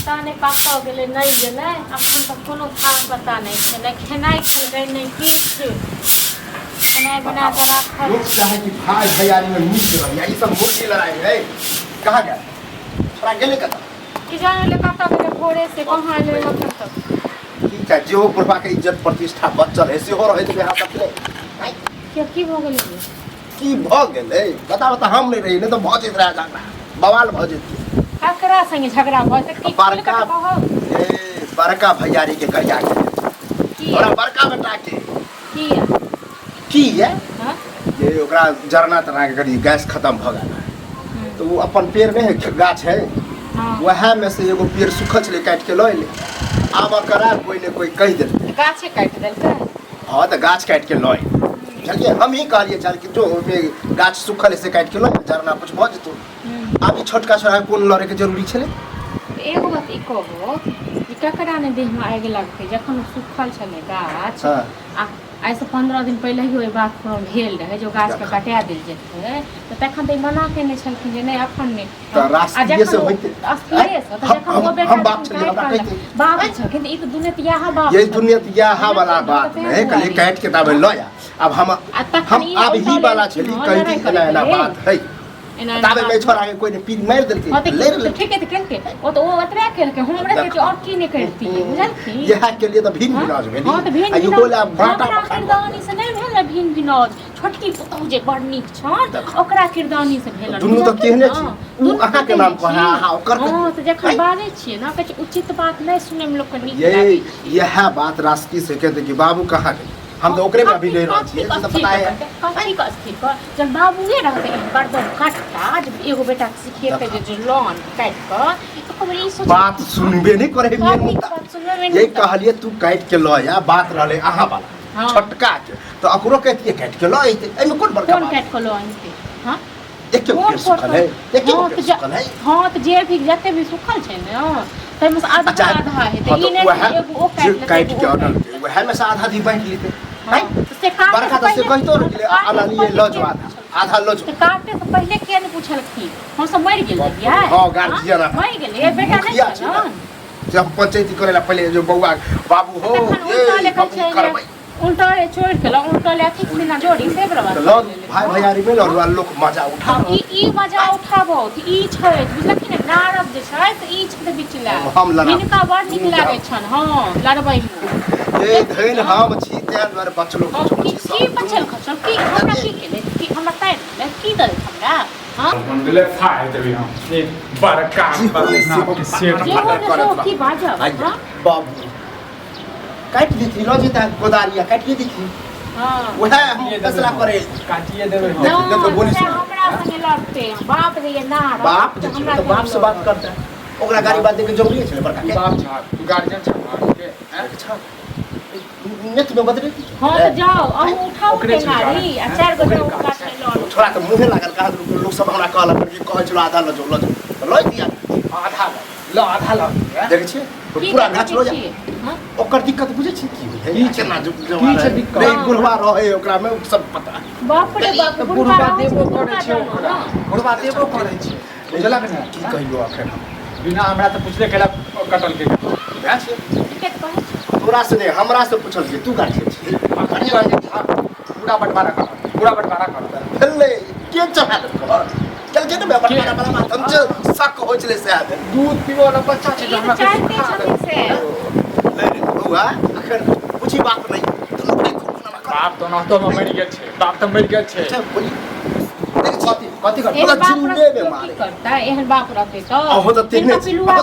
पता नहीं कतऽ गेलै नहीं गेलै अखन तक कोनो खास पता नहीं छै नहीं खेनाइ खेलकै नहीं किछ खेनाइ बना के रखल लोग चाहे कि भाई भैयारी में मिल रहा है ये सब मुर्गी लड़ाई है कहाँ गया थोड़ा गेले कतऽ कि जाने ले कतऽ गेलै भोरे से कहाँ एलै अखन तक ठीक है जो बुढ़वा के इज्जत प्रतिष्ठा बचल है सेहो रहे थे यहाँ तक की भऽ गेलै की भ गेलै बता हम नहीं रही नहीं तो भऽ जेत रहा झगड़ा बवाल भऽ जेत ककरा संगे झगड़ा भऽ तऽ की बड़का ए बड़का भैयारी के कहिया के ओरा बड़का बेटा के की है हां ये ओकरा जरना तना के करी गैस खत्म भ गेल तो वो अपन पेड़ में है गाछ है वह में से एगो पेड़ सूखल छले काट के लऽ ले आब करा कोई ने कोई कह दे गाछे काट देलकै हां तो गाछ काट के लऽ चलिए हम ही कहलिए चल कि जो गाछ सूखल से काट के लऽ जरना कुछ भ जेतो आब ई छोटका छोरा कोन लड़े के जरूरी छले एगो बात ई कहबो ई ककरा ने देह में आगि लगतै जखन सूखल छलै गाछ आ आइ से 15 दिन पहले ही ओइ बात पर भेल रहे जो गाछ के कटा देल जेतै त तखन त मना केने छलखिन जे नहि अखन नहि त राष्ट्रीय से होइते असलिए से त जखन ओ बेटा हम बाप छलिए हमरा कहते बाप छलखिन ई त दुनिया तियाहा बाप ये दुनिया तियाहा वाला बात नहीं कले काट के तब लया अब हम अब ही वाला छली कहि एना बात है ताबे में छोरा के कोई ने पीर मार देलके ले ले ठीक है त केलके ओ त ओ अतरा केलके हमरा के और की नहीं करती बुझलखी यह के लिए तो भिन भिनाज भेली हां त भिन आ यो बोला बाटा किरदानी से नहीं भेल भिन भिनाज छोटकी पुतौ जे बड़ नीक छन ओकरा किरदानी से भेल दुनु त केहने छी उ अहाँ के नाम कह हां ओकर हां त जखन बाजे छियै ना कछ उचित बात नहीं सुने में लोग के नीक ये यह बात राष्ट्रीय से कहते कि बाबू कहाँ गए हम तो ओकरे में अभी ले रहे छी तो पता है कथी का अस्थिर कर जब बाबूए रहते बर्दन काटता जब एगो बेटा के सिखेते जे लॉन काट क तो खबर ई सोच बात सुनबे नहीं करे मेन मुद्दा यही कहलिए तू काट के ल या बात रहले अहाँ वाला छोटका के तो अकरो कहतिए काट के ल आइते एमे कोन बड़का कोन काट के ल आइते हां एक के सुखल है एक के सुखल है हां तो जे भी जते भी सुखल छै न तै में से आधा आधा है तो ई नहीं एगो ओ काट के ऑर्डर वह में से आधा दी बांट लेते बरखा तो से कहतो रहे अलानी ल जो आधा लो जो काटे से पहले के ने पूछलखी हम सब मर गेल या हां गार्जियन मर गेल ए बेटा नहीं जब पंचायती करेला पहले जो बउआ बाबू हो ये करबै उल्टा छोड़ के ला उल्टा ले ठीक से ना जोड़ी से बराबर भाई भैयारी में लड़वा लोग मजा उठा ई मजा उठाबो ई छै बुझलखिन नारद जे छै त ई छै बिचला हम लड़ा इनका बड़ निक लागे छन हां लड़बै ए धैन हम छी ते द्वारे बचलो की बचल खचल की हमरा की केले की हमरा तै की दल हमरा हां हम ले फाय देबी हम ए बड़का बड़का सेट जे हो की बाजा हां बाबू काट देती लो जेता गोदारिया काटिए देखी हां वह हम फैसला करे काटिए देबे देखो बोली हमरा संगे लड़ते बाप रे ना बाप तो बाप से बात करता है ओकरा गाड़ी बात देके जरूरी है बड़का के बाप छा तू गार्जियन छा के अच्छा नेत में बदले हां तो जाओ हम उठाओ के गाड़ी आ चार गो काट ले लो थोड़ा तो मुंहे लागल कहा लोग सब हमरा कहला कि कहै छलो आधा ल जो तो लइ दिया आधा ल देखे छी पूरा गाछ लो जा हां ओकर दिक्कत बुझे छी की है ई केना जो नहीं बुढ़वा रहे ओकरा में सब पता बाप रे बाप बुढ़वा देबो करे छै बुढ़वा देबो करे छै बुझला कि की कहियो अखन बिना हमरा तो पूछले केला कटल के भै छै तोरा से नहीं हमरा से पूछल के तू गार्जियन छी अखनी गार्जियन था पूरा बंटवारा कर भेले के चढ़ा दे चल के बे बंटवारा वाला बात हम शक हो चले से आदे दूध पीबो ना बच्चा छै हमरा चाहते छथि से ले बउआ अखन पूछी बात नहीं तुम बड़े खूब ना बाप तो ना तो मर गेल छै बाप तो मर गेल छै अच्छा बोली कथी कर पूरा जिंदे में मारे करता एहन बाप रहते तो हो तो तीन पिलुआ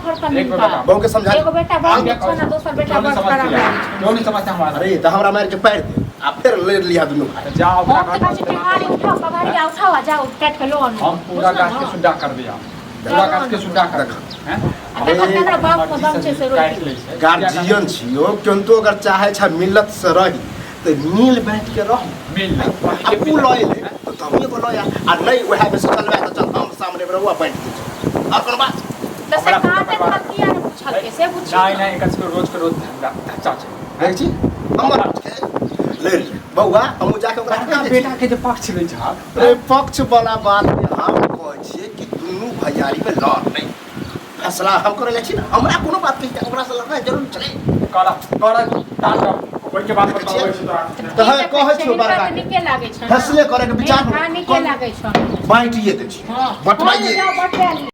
फरता मिलता बहु के समझा एगो बेटा बाप अच्छा ना दोसर बेटा बड़ खराब क्यों नहीं समझता हमारा अरे तो हमरा मार के पैर दे आ फिर ले लिया दोनों जाओ हम तो काची बिहारी उठाओ कबाड़ी उठाओ जाओ काट के लो हम पूरा गाछ के सुद्धा कर दिया पूरा गाछ के सुद्धा कर हैं हमरा बाप को दम से काट ले गार्जियन छियो किंतु अगर चाहे छ मिलत से रही तो मिल बैठ के रह मिल आपू लय ले तो तभी को लया आ नहीं वह में से चलवा तो चल हम सामने में रहुआ बैठ के और कोन बात तो से काटे किया ने पूछल के से पूछ नहीं एकच के रोज धच्चा छै देख छी हमर ले बउआ हम जाके ओकरा बेटा के जे पक्ष ले छ पक्ष वाला बात हम कहै छी कि दुनू भैयारी में लड़ नहीं फैसला हम करे ले छी ना हमरा कोनो बात कहि ओकरा से लड़ाई जरूर चले करा कोई के बात बताबै छी तो है कहै छी बड़का निके लागे छ फैसले करे के विचार निके लागे छ बांटिए दे छी हां बटवाइए